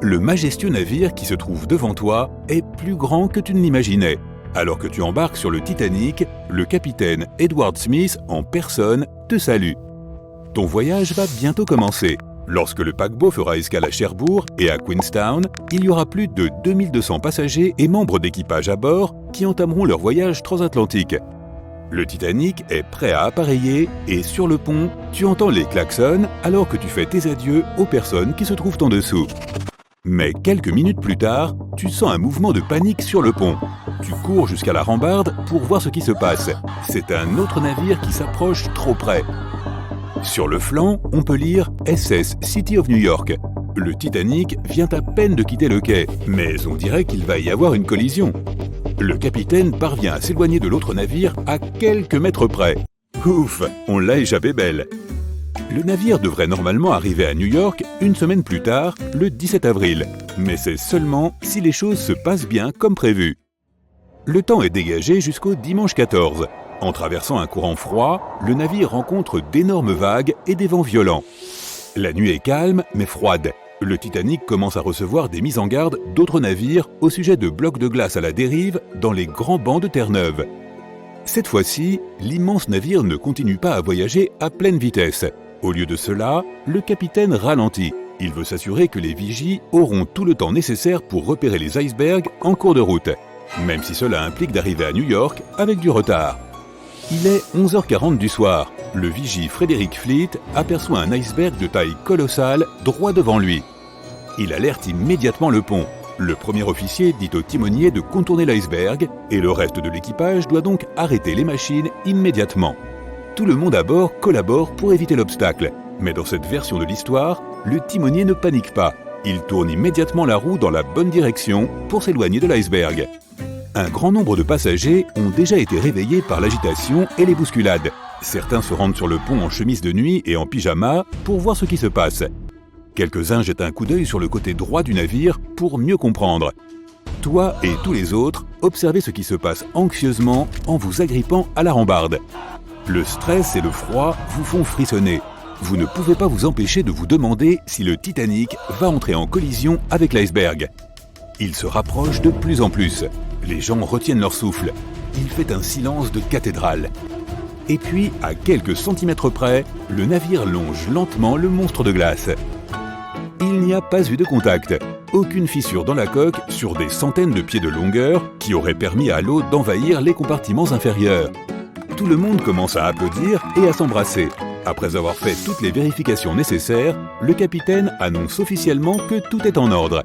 Le majestueux navire qui se trouve devant toi est plus grand que tu ne l'imaginais. Alors que tu embarques sur le Titanic, le capitaine Edward Smith en personne te salue. Ton voyage va bientôt commencer. Lorsque le paquebot fera escale à Cherbourg et à Queenstown, il y aura plus de 2200 passagers et membres d'équipage à bord qui entameront leur voyage transatlantique. Le Titanic est prêt à appareiller et sur le pont, tu entends les klaxons alors que tu fais tes adieux aux personnes qui se trouvent en dessous. Mais quelques minutes plus tard, tu sens un mouvement de panique sur le pont. Tu cours jusqu'à la rambarde pour voir ce qui se passe. C'est un autre navire qui s'approche trop près. Sur le flanc, on peut lire SS City of New York. Le Titanic vient à peine de quitter le quai, mais on dirait qu'il va y avoir une collision. Le capitaine parvient à s'éloigner de l'autre navire à quelques mètres près. Ouf, on l'a échappé belle. Le navire devrait normalement arriver à New York une semaine plus tard, le 17 avril. Mais c'est seulement si les choses se passent bien comme prévu. Le temps est dégagé jusqu'au dimanche 14. En traversant un courant froid, le navire rencontre d'énormes vagues et des vents violents. La nuit est calme mais froide. Le Titanic commence à recevoir des mises en garde d'autres navires au sujet de blocs de glace à la dérive dans les grands bancs de terre neuve. Cette fois-ci, l'immense navire ne continue pas à voyager à pleine vitesse. Au lieu de cela, le capitaine ralentit. Il veut s'assurer que les vigies auront tout le temps nécessaire pour repérer les icebergs en cours de route, même si cela implique d'arriver à New York avec du retard. Il est 11h40 du soir. Le vigie Frederick Fleet aperçoit un iceberg de taille colossale droit devant lui. Il alerte immédiatement le pont. Le premier officier dit au timonier de contourner l'iceberg et le reste de l'équipage doit donc arrêter les machines immédiatement. Tout le monde à bord collabore pour éviter l'obstacle. Mais dans cette version de l'histoire, le timonier ne panique pas. Il tourne immédiatement la roue dans la bonne direction pour s'éloigner de l'iceberg. Un grand nombre de passagers ont déjà été réveillés par l'agitation et les bousculades. Certains se rendent sur le pont en chemise de nuit et en pyjama pour voir ce qui se passe. Quelques-uns jettent un coup d'œil sur le côté droit du navire pour mieux comprendre. Toi et tous les autres, observez ce qui se passe anxieusement en vous agrippant à la rambarde. Le stress et le froid vous font frissonner. Vous ne pouvez pas vous empêcher de vous demander si le Titanic va entrer en collision avec l'iceberg. Il se rapproche de plus en plus. Les gens retiennent leur souffle. Il fait un silence de cathédrale. Et puis, à quelques centimètres près, le navire longe lentement le monstre de glace. Il n'y a pas eu de contact. Aucune fissure dans la coque sur des centaines de pieds de longueur qui aurait permis à l'eau d'envahir les compartiments inférieurs. Tout le monde commence à applaudir et à s'embrasser. Après avoir fait toutes les vérifications nécessaires, le capitaine annonce officiellement que tout est en ordre.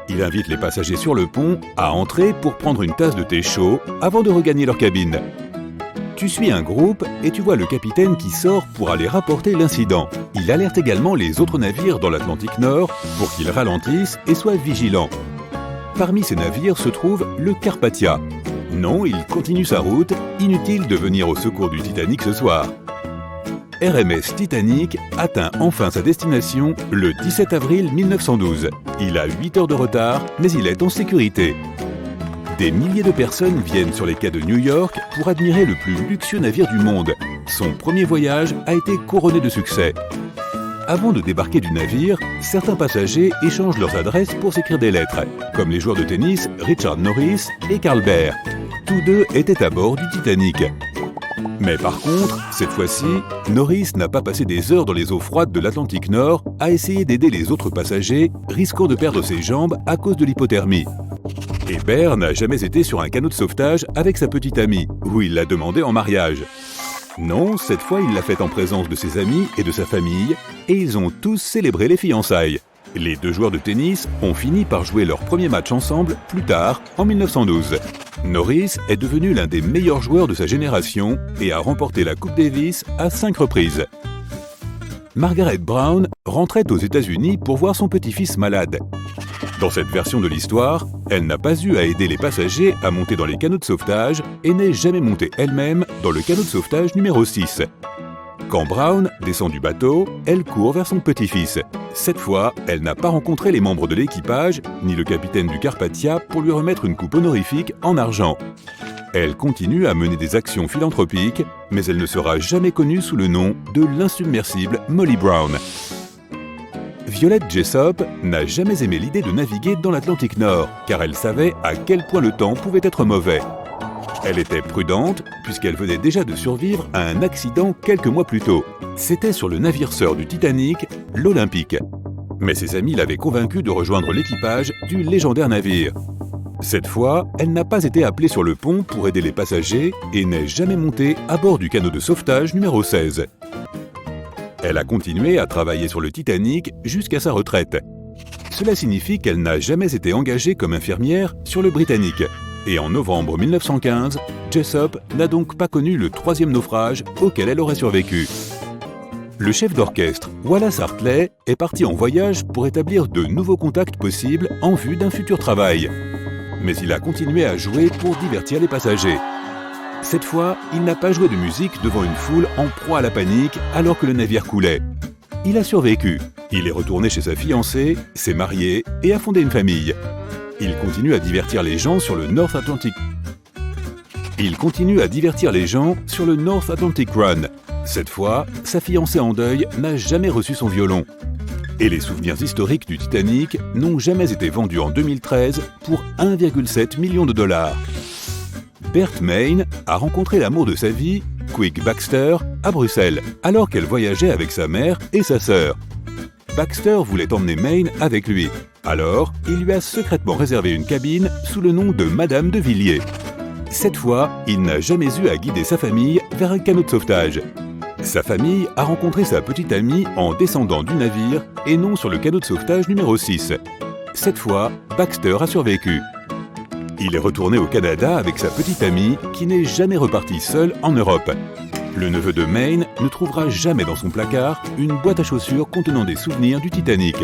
Il invite les passagers sur le pont à entrer pour prendre une tasse de thé chaud avant de regagner leur cabine. Tu suis un groupe et tu vois le capitaine qui sort pour aller rapporter l'incident. Il alerte également les autres navires dans l'Atlantique Nord pour qu'ils ralentissent et soient vigilants. Parmi ces navires se trouve le Carpathia. Non, il continue sa route, inutile de venir au secours du Titanic ce soir. RMS Titanic atteint enfin sa destination le 17 avril 1912. Il a 8 heures de retard, mais il est en sécurité. Des milliers de personnes viennent sur les quais de New York pour admirer le plus luxueux navire du monde. Son premier voyage a été couronné de succès. Avant de débarquer du navire, certains passagers échangent leurs adresses pour s'écrire des lettres, comme les joueurs de tennis Richard Norris et Carl Baer. Tous deux étaient à bord du Titanic. Mais par contre, cette fois-ci, Norris n'a pas passé des heures dans les eaux froides de l'Atlantique Nord à essayer d'aider les autres passagers, risquant de perdre ses jambes à cause de l'hypothermie. Et Baer n'a jamais été sur un canot de sauvetage avec sa petite amie, où il l'a demandé en mariage. Non, cette fois il l'a fait en présence de ses amis et de sa famille, et ils ont tous célébré les fiançailles. Les deux joueurs de tennis ont fini par jouer leur premier match ensemble plus tard, en 1912. Norris est devenu l'un des meilleurs joueurs de sa génération et a remporté la Coupe Davis à 5 reprises. Margaret Brown rentrait aux États-Unis pour voir son petit-fils malade. Dans cette version de l'histoire, elle n'a pas eu à aider les passagers à monter dans les canots de sauvetage et n'est jamais montée elle-même dans le canot de sauvetage numéro 6. Quand Brown descend du bateau, elle court vers son petit-fils. Cette fois, elle n'a pas rencontré les membres de l'équipage, ni le capitaine du Carpathia pour lui remettre une coupe honorifique en argent. Elle continue à mener des actions philanthropiques, mais elle ne sera jamais connue sous le nom de l'insubmersible Molly Brown. Violette Jessop n'a jamais aimé l'idée de naviguer dans l'Atlantique Nord, car elle savait à quel point le temps pouvait être mauvais. Elle était prudente, puisqu'elle venait déjà de survivre à un accident quelques mois plus tôt. C'était sur le navire sœur du Titanic, l'Olympique. Mais ses amis l'avaient convaincue de rejoindre l'équipage du légendaire navire. Cette fois, elle n'a pas été appelée sur le pont pour aider les passagers et n'est jamais montée à bord du canot de sauvetage numéro 16. Elle a continué à travailler sur le Titanic jusqu'à sa retraite. Cela signifie qu'elle n'a jamais été engagée comme infirmière sur le Britannic. Et en novembre 1915, Jessop n'a donc pas connu le 3e naufrage auquel elle aurait survécu. Le chef d'orchestre, Wallace Hartley, est parti en voyage pour établir de nouveaux contacts possibles en vue d'un futur travail. Mais il a continué à jouer pour divertir les passagers. Cette fois, il n'a pas joué de musique devant une foule en proie à la panique alors que le navire coulait. Il a survécu. Il est retourné chez sa fiancée, s'est marié et a fondé une famille. Il continue à divertir les gens sur le North Atlantic Run. Cette fois, sa fiancée en deuil n'a jamais reçu son violon. Et les souvenirs historiques du Titanic n'ont jamais été vendus en 2013 pour 1,7 million de dollars. Bert Mayne a rencontré l'amour de sa vie, Quick Baxter, à Bruxelles, alors qu'elle voyageait avec sa mère et sa sœur. Baxter voulait emmener Mayne avec lui. Alors, il lui a secrètement réservé une cabine sous le nom de Madame de Villiers. Cette fois, il n'a jamais eu à guider sa famille vers un canot de sauvetage. Sa famille a rencontré sa petite amie en descendant du navire et non sur le canot de sauvetage numéro 6. Cette fois, Baxter a survécu. Il est retourné au Canada avec sa petite amie qui n'est jamais reparti seul en Europe. Le neveu de Mayne ne trouvera jamais dans son placard une boîte à chaussures contenant des souvenirs du Titanic.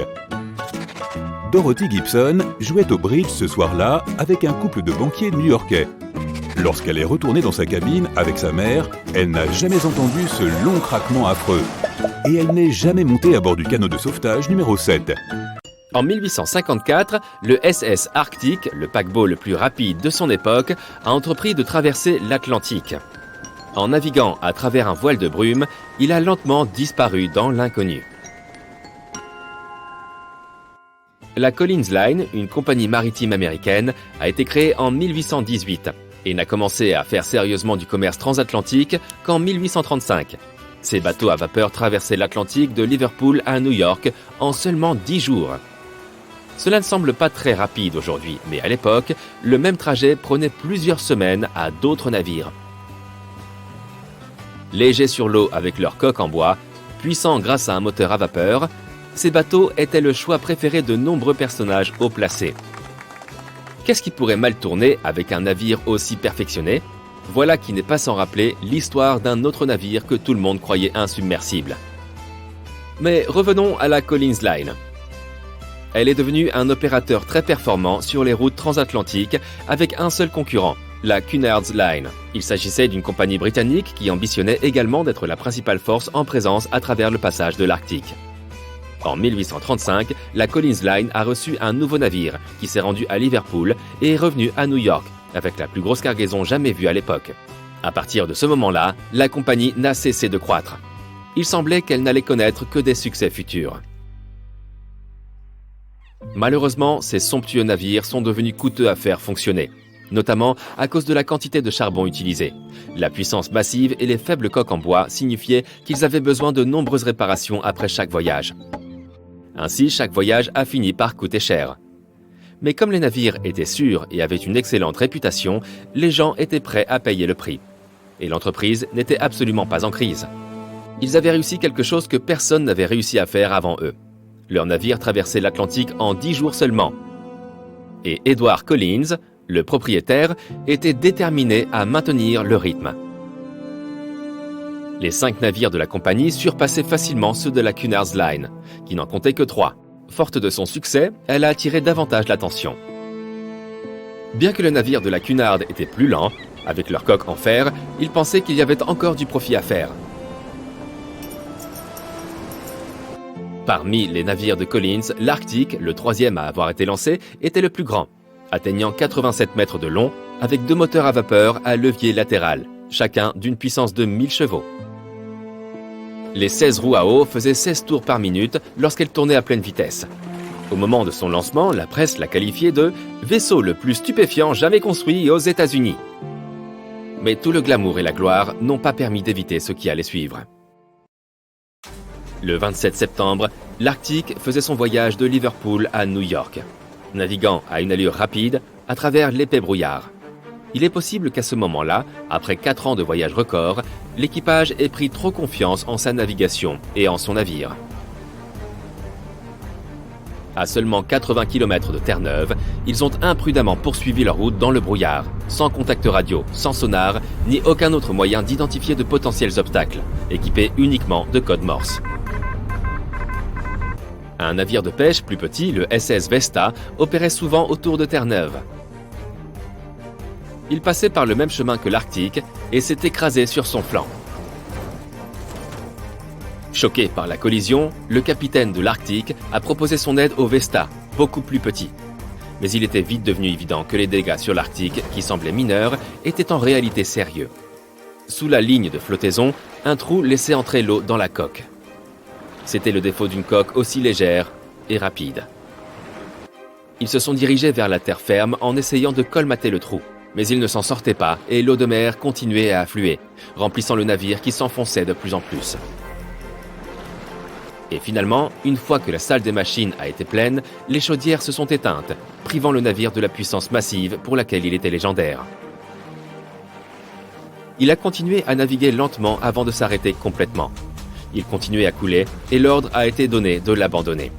Dorothy Gibson jouait au bridge ce soir-là avec un couple de banquiers new-yorkais. Lorsqu'elle est retournée dans sa cabine avec sa mère, elle n'a jamais entendu ce long craquement affreux. Et elle n'est jamais montée à bord du canot de sauvetage numéro 7. En 1854, le SS Arctic, le paquebot le plus rapide de son époque, a entrepris de traverser l'Atlantique. En naviguant à travers un voile de brume, il a lentement disparu dans l'inconnu. La Collins Line, une compagnie maritime américaine, a été créée en 1818 et n'a commencé à faire sérieusement du commerce transatlantique qu'en 1835. Ces bateaux à vapeur traversaient l'Atlantique de Liverpool à New York en seulement 10 jours. Cela ne semble pas très rapide aujourd'hui, mais à l'époque, le même trajet prenait plusieurs semaines à d'autres navires. Légers sur l'eau avec leur coque en bois, puissants grâce à un moteur à vapeur, ces bateaux étaient le choix préféré de nombreux personnages haut placés. Qu'est-ce qui pourrait mal tourner avec un navire aussi perfectionné ? Voilà qui n'est pas sans rappeler l'histoire d'un autre navire que tout le monde croyait insubmersible. Mais revenons à la Collins Line. Elle est devenue un opérateur très performant sur les routes transatlantiques avec un seul concurrent, la Cunard's Line. Il s'agissait d'une compagnie britannique qui ambitionnait également d'être la principale force en présence à travers le passage de l'Arctique. En 1835, la Collins Line a reçu un nouveau navire qui s'est rendu à Liverpool et est revenu à New York avec la plus grosse cargaison jamais vue à l'époque. À partir de ce moment-là, la compagnie n'a cessé de croître. Il semblait qu'elle n'allait connaître que des succès futurs. Malheureusement, ces somptueux navires sont devenus coûteux à faire fonctionner, notamment à cause de la quantité de charbon utilisée. La puissance massive et les faibles coques en bois signifiaient qu'ils avaient besoin de nombreuses réparations après chaque voyage. Ainsi, chaque voyage a fini par coûter cher. Mais comme les navires étaient sûrs et avaient une excellente réputation, les gens étaient prêts à payer le prix. Et l'entreprise n'était absolument pas en crise. Ils avaient réussi quelque chose que personne n'avait réussi à faire avant eux. Leur navire traversait l'Atlantique en 10 jours seulement. Et Edward Collins, le propriétaire, était déterminé à maintenir le rythme. Les 5 navires de la compagnie surpassaient facilement ceux de la Cunard's Line, qui n'en comptait que 3. Forte de son succès, elle a attiré davantage l'attention. Bien que le navire de la Cunard était plus lent, avec leur coque en fer, ils pensaient qu'il y avait encore du profit à faire. Parmi les navires de Collins, l'Arctic, le 3e à avoir été lancé, était le plus grand, atteignant 87 mètres de long, avec 2 moteurs à vapeur à levier latéral, chacun d'une puissance de 1000 chevaux. Les 16 roues à eau faisaient 16 tours par minute lorsqu'elle tournait à pleine vitesse. Au moment de son lancement, la presse l'a qualifié de « vaisseau le plus stupéfiant jamais construit aux États-Unis ». Mais tout le glamour et la gloire n'ont pas permis d'éviter ce qui allait suivre. Le 27 septembre, l'Arctique faisait son voyage de Liverpool à New York, naviguant à une allure rapide à travers l'épais brouillard. Il est possible qu'à ce moment-là, après 4 ans de voyage record, l'équipage ait pris trop confiance en sa navigation et en son navire. À seulement 80 km de Terre-Neuve, ils ont imprudemment poursuivi leur route dans le brouillard, sans contact radio, sans sonar, ni aucun autre moyen d'identifier de potentiels obstacles, équipés uniquement de codes Morse. Un navire de pêche plus petit, le SS Vesta, opérait souvent autour de Terre-Neuve. Il passait par le même chemin que l'Arctique et s'est écrasé sur son flanc. Choqué par la collision, le capitaine de l'Arctique a proposé son aide au Vesta, beaucoup plus petit. Mais il était vite devenu évident que les dégâts sur l'Arctique, qui semblaient mineurs, étaient en réalité sérieux. Sous la ligne de flottaison, un trou laissait entrer l'eau dans la coque. C'était le défaut d'une coque aussi légère et rapide. Ils se sont dirigés vers la terre ferme en essayant de colmater le trou. Mais ils ne s'en sortaient pas et l'eau de mer continuait à affluer, remplissant le navire qui s'enfonçait de plus en plus. Et finalement, une fois que la salle des machines a été pleine, les chaudières se sont éteintes, privant le navire de la puissance massive pour laquelle il était légendaire. Il a continué à naviguer lentement avant de s'arrêter complètement. Il continuait à couler et l'ordre a été donné de l'abandonner.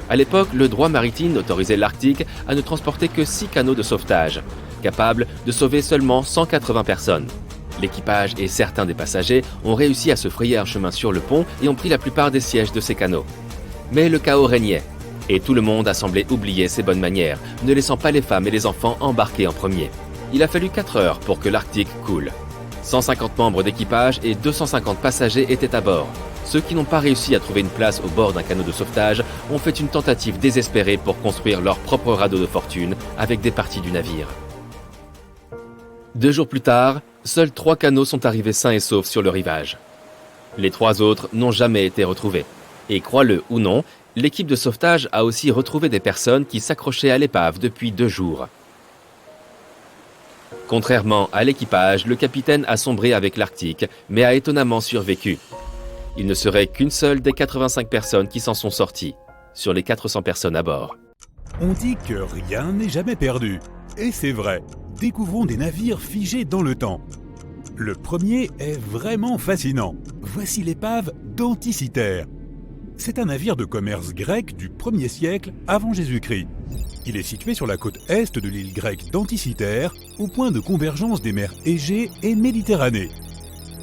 À l'époque, le droit maritime autorisait l'Arctique à ne transporter que 6 canots de sauvetage, capables de sauver seulement 180 personnes. L'équipage et certains des passagers ont réussi à se frayer un chemin sur le pont et ont pris la plupart des sièges de ces canots. Mais le chaos régnait, et tout le monde a semblé oublier ses bonnes manières, ne laissant pas les femmes et les enfants embarquer en premier. Il a fallu 4 heures pour que l'Arctique coule. 150 membres d'équipage et 250 passagers étaient à bord. Ceux qui n'ont pas réussi à trouver une place au bord d'un canot de sauvetage ont fait une tentative désespérée pour construire leur propre radeau de fortune avec des parties du navire. 2 jours plus tard, seuls 3 canots sont arrivés sains et saufs sur le rivage. Les 3 autres n'ont jamais été retrouvés. Et crois-le ou non, l'équipe de sauvetage a aussi retrouvé des personnes qui s'accrochaient à l'épave depuis 2 jours. Contrairement à l'équipage, le capitaine a sombré avec l'Arctique, mais a étonnamment survécu. Il ne serait qu'une seule des 85 personnes qui s'en sont sorties, sur les 400 personnes à bord. On dit que rien n'est jamais perdu. Et c'est vrai. Découvrons des navires figés dans le temps. Le premier est vraiment fascinant. Voici l'épave d'Anticythère. C'est un navire de commerce grec du 1er siècle avant Jésus-Christ. Il est situé sur la côte est de l'île grecque d'Anticythère, au point de convergence des mers Égée et Méditerranée.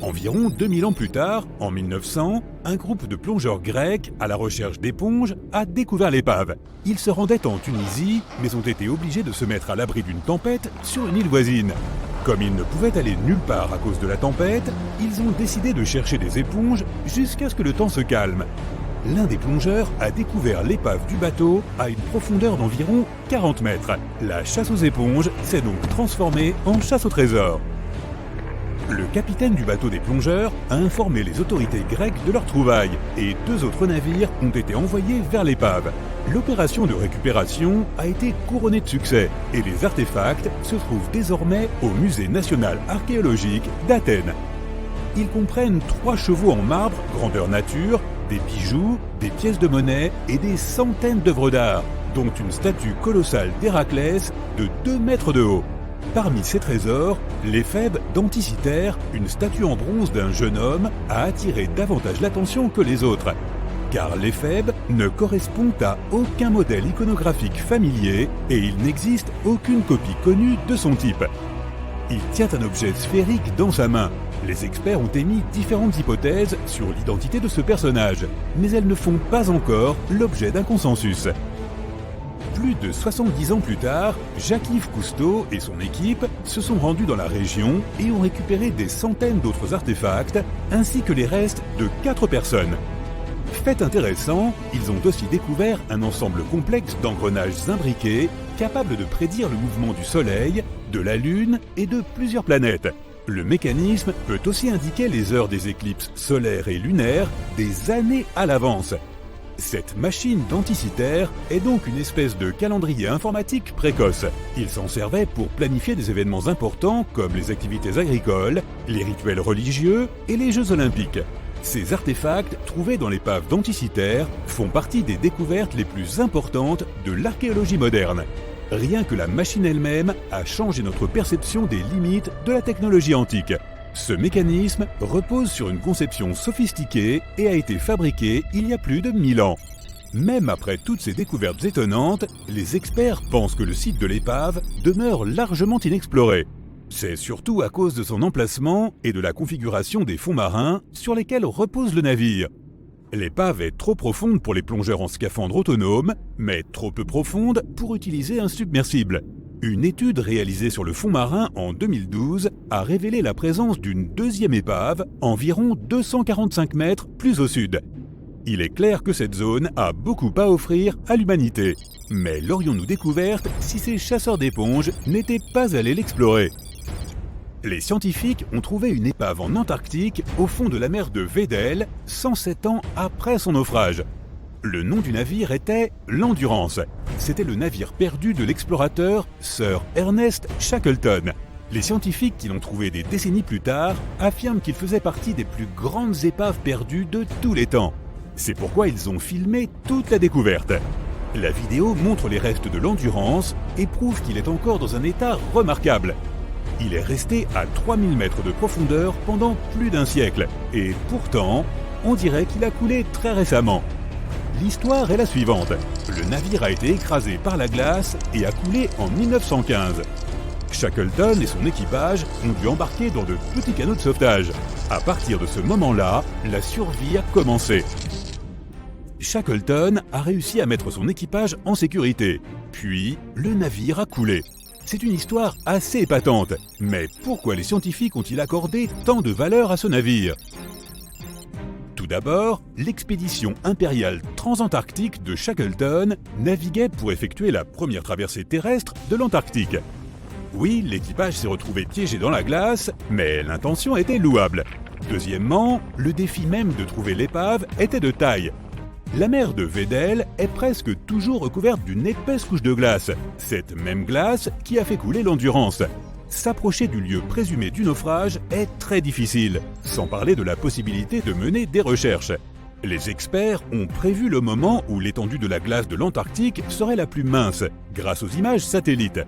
Environ 2000 ans plus tard, en 1900, un groupe de plongeurs grecs à la recherche d'éponges a découvert l'épave. Ils se rendaient en Tunisie, mais ont été obligés de se mettre à l'abri d'une tempête sur une île voisine. Comme ils ne pouvaient aller nulle part à cause de la tempête, ils ont décidé de chercher des éponges jusqu'à ce que le temps se calme. L'un des plongeurs a découvert l'épave du bateau à une profondeur d'environ 40 mètres. La chasse aux éponges s'est donc transformée en chasse au trésor. Le capitaine du bateau des plongeurs a informé les autorités grecques de leur trouvaille et 2 autres navires ont été envoyés vers l'épave. L'opération de récupération a été couronnée de succès et les artefacts se trouvent désormais au Musée national archéologique d'Athènes. Ils comprennent 3 chevaux en marbre, grandeur nature, des bijoux, des pièces de monnaie et des centaines d'œuvres d'art, dont une statue colossale d'Héraclès de 2 mètres de haut. Parmi ces trésors, l'Éphèbe d'Anticythère, une statue en bronze d'un jeune homme, a attiré davantage l'attention que les autres. Car l'Éphèbe ne correspond à aucun modèle iconographique familier et il n'existe aucune copie connue de son type. Il tient un objet sphérique dans sa main. Les experts ont émis différentes hypothèses sur l'identité de ce personnage, mais elles ne font pas encore l'objet d'un consensus. Plus de 70 ans plus tard, Jacques-Yves Cousteau et son équipe se sont rendus dans la région et ont récupéré des centaines d'autres artefacts, ainsi que les restes de 4 personnes. Fait intéressant, ils ont aussi découvert un ensemble complexe d'engrenages imbriqués, capables de prédire le mouvement du Soleil, de la Lune et de plusieurs planètes. Le mécanisme peut aussi indiquer les heures des éclipses solaires et lunaires des années à l'avance. Cette machine d'Anticythère est donc une espèce de calendrier informatique précoce. Il s'en servait pour planifier des événements importants comme les activités agricoles, les rituels religieux et les Jeux olympiques. Ces artefacts, trouvés dans l'épave d'Anticythère, font partie des découvertes les plus importantes de l'archéologie moderne. Rien que la machine elle-même a changé notre perception des limites de la technologie antique. Ce mécanisme repose sur une conception sophistiquée et a été fabriqué il y a plus de 1000 ans. Même après toutes ces découvertes étonnantes, les experts pensent que le site de l'épave demeure largement inexploré. C'est surtout à cause de son emplacement et de la configuration des fonds marins sur lesquels repose le navire. L'épave est trop profonde pour les plongeurs en scaphandre autonome, mais trop peu profonde pour utiliser un submersible. Une étude réalisée sur le fond marin en 2012 a révélé la présence d'une deuxième épave, environ 245 mètres plus au sud. Il est clair que cette zone a beaucoup à offrir à l'humanité. Mais l'aurions-nous découverte si ces chasseurs d'éponges n'étaient pas allés l'explorer ? Les scientifiques ont trouvé une épave en Antarctique au fond de la mer de Weddell 107 ans après son naufrage. Le nom du navire était l'Endurance. C'était le navire perdu de l'explorateur Sir Ernest Shackleton. Les scientifiques qui l'ont trouvé des décennies plus tard affirment qu'il faisait partie des plus grandes épaves perdues de tous les temps. C'est pourquoi ils ont filmé toute la découverte. La vidéo montre les restes de l'Endurance et prouve qu'il est encore dans un état remarquable. Il est resté à 3000 mètres de profondeur pendant plus d'un siècle. Et pourtant, on dirait qu'il a coulé très récemment. L'histoire est la suivante. Le navire a été écrasé par la glace et a coulé en 1915. Shackleton et son équipage ont dû embarquer dans de petits canots de sauvetage. À partir de ce moment-là, la survie a commencé. Shackleton a réussi à mettre son équipage en sécurité. Puis, le navire a coulé. C'est une histoire assez épatante. Mais pourquoi les scientifiques ont-ils accordé tant de valeur à ce navire ? Tout d'abord, l'expédition impériale transantarctique de Shackleton naviguait pour effectuer la première traversée terrestre de l'Antarctique. Oui, l'équipage s'est retrouvé piégé dans la glace, mais l'intention était louable. Deuxièmement, le défi même de trouver l'épave était de taille. La mer de Weddell est presque toujours recouverte d'une épaisse couche de glace, cette même glace qui a fait couler l'Endurance. S'approcher du lieu présumé du naufrage est très difficile, sans parler de la possibilité de mener des recherches. Les experts ont prévu le moment où l'étendue de la glace de l'Antarctique serait la plus mince, grâce aux images satellites.